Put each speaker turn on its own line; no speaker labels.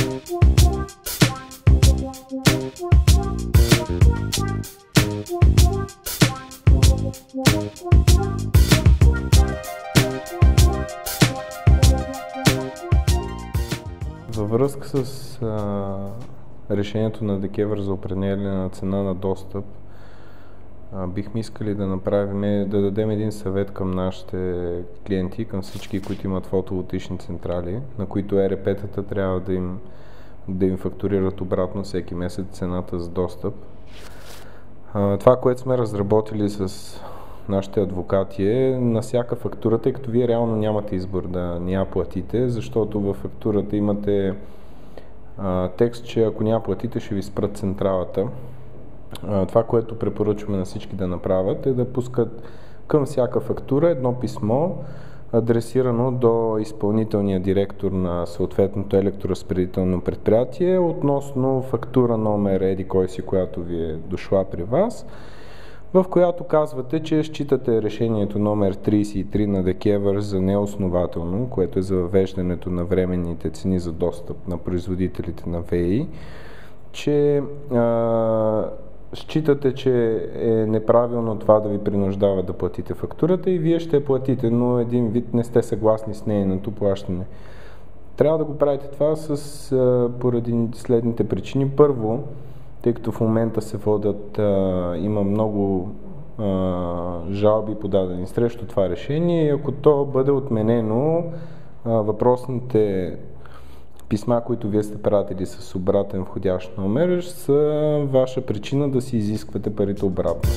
Във връзка с решението на ДКЕВР за определяне на цена на достъп, бихме искали да дадем един съвет към нашите клиенти, към всички, които имат фотоволтаични централи, на които ЕРП-тата трябва да им фактурират обратно всеки месец цената за достъп. Това, което сме разработили с нашите адвокати е на всяка фактура, тъй като вие реално нямате избор да не я платите, защото във фактурата имате текст, че ако не я платите, ще ви спрат централата. Това, което препоръчваме на всички да направят, е да пускат към всяка фактура едно писмо, адресирано до изпълнителния директор на съответното електроразпределително предприятие относно фактура номер еди-кой си, която ви е дошла при вас, в която казвате, че считате решението номер 33 на ДКЕВР за неоснователно, което е за въвеждането на временните цени за достъп на производителите на ВЕИ, че считате, че е неправилно това да ви принуждава да платите фактурата и вие ще я платите, но един вид не сте съгласни с нейното плащане. Трябва да го правите това поради следните причини. Първо, тъй като в момента се водят, има много жалби подадени срещу това решение и ако то бъде отменено, въпросните писма, които вие сте пратили с обратен входящ номер, са ваша причина да си изисквате парите обратно.